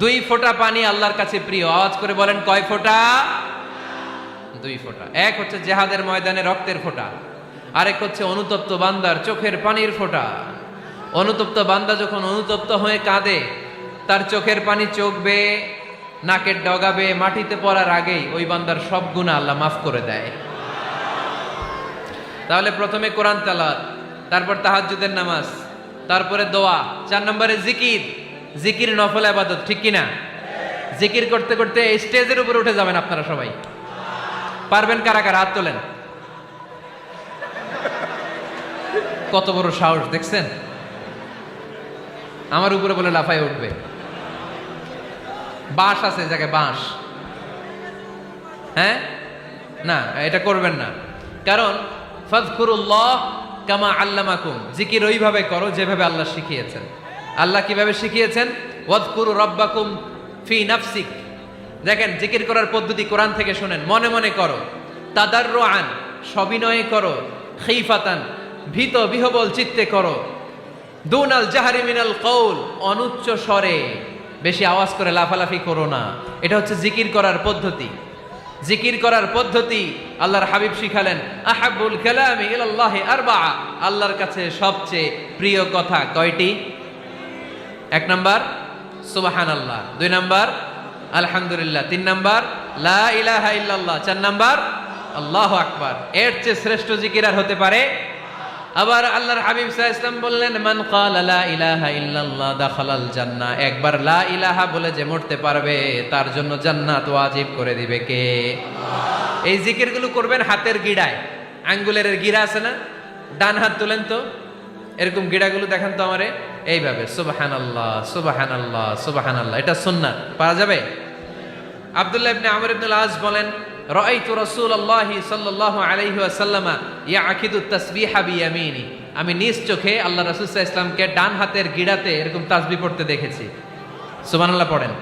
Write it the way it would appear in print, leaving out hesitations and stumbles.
2 ফোঁটা পানি আল্লাহর কাছে প্রিয়। আওয়াজ করে বলেন কয় ফোঁটা? 2 ফোঁটা। এক হচ্ছে জিহাদের ময়দানে রক্তের ফোঁটা, আরেক হচ্ছে অনুতপ্ত বান্দার চোখের পানির ফোঁটা। অনুতপ্ত বান্দা যখন অনুতপ্ত হয়ে কাঁদে, তার চোখের পানি চোখ বেয়ে নাকের ডগাবে মাটিতে পড়ার আগেই ওই বান্দার সব গুনাহ আল্লাহ মাফ করে দেয়। তাহলে প্রথমে কোরআন তেলাওয়াত, তারপর তাহাজ্জুদের নামাজ, তারপরে দোয়া, 4 নম্বরে জিকির। জিকির নফল ইবাদত, ঠিক কিনা? জিকির করতে করতে এই স্টেজের উপরে উঠে যাবেন আপনারা সবাই। পারবেন কারা কারা? হাত তোলেন। কত বড় সাহস দেখছেন? আমার উপরে বলে লাফায় উঠবে। বাঁশ আছে জায়গায়, বাঁশ। হ্যাঁ, না এটা করবেন না, কারণ ফাযকুরুল্লাহ কামা আল্লামাকুম, জিকির ওইভাবে করো যেভাবে আল্লাহ শিখিয়েছেন। আল্লাহ কিভাবে শিখিয়েছেন? ওয়াযকুরু রাব্বাকুম ফি নাফসিক। দেখেন জিকির করার পদ্ধতি কোরআন থেকে শুনেন। মনে মনে করো, তাদাররুআন সবিনয়ে করো, খিফাতান ভীত বিহবল চিত্তে করো, দুনাল জাহরি মিনাল কওল অনুচ্চ স্বরে, বেশি আওয়াজ করে লাফালাফি করো না। এটা হচ্ছে জিকির করার পদ্ধতি। জিকির করার পদ্ধতি আল্লাহর হাবিব শিখালেন, আহাব্বুল কালামি ইলাল্লাহি আরবাআ, আল্লাহর কাছে সবচেয়ে প্রিয় কথা কয়টি? 1 নাম্বার সুবহানাল্লাহ, 2 নাম্বার আলহামদুলিল্লাহ, 3 নাম্বার লা ইলাহা ইল্লাল্লাহ, 4 নাম্বার আল্লাহু আকবার। এর চেয়ে শ্রেষ্ঠ জিকির আর হতে পারে? আবার আল্লাহর হাবিব সাল্লাল্লাহু আলাইহি ওয়াসাল্লাম বললেন, মান ক্বালা লা ইলাহা ইল্লাল্লাহ দাখালাল জান্নাহ, একবার লা ইলাহা বলে যে মরতে পারবে তার জন্য জান্নাত ওয়াজিব করে দিবে কে? আল্লাহ। এই জিকিরগুলো করবেন হাতের গিড়ায়, আঙ্গুলের গিড়া আছে না? ডান হাত তোলেন তো, এরকম গিড়াগুলো দেখেন তো আমারে, এইভাবে সুবহানাল্লাহ সুবহানাল্লাহ সুবহানাল্লাহ। এটা সুন্নাত, পারা যাবে? আব্দুল্লাহ ইবনে আমর ইবনে আল আস বলেন, রাআইতু রাসূলুল্লাহি সাল্লাল্লাহু আলাইহি ওয়াসাল্লামা ইয়াকিদু তাসবিহা বিয়ামিনি, আমি নিজ চোখে আল্লাহ রাসূল সাল্লাল্লাহু আলাইহি ওয়াসাল্লামকে ডান হাতের গিড়াতে এরকম তাসবিহ পড়তে দেখেছি। সুবহানাল্লাহ পড়েন।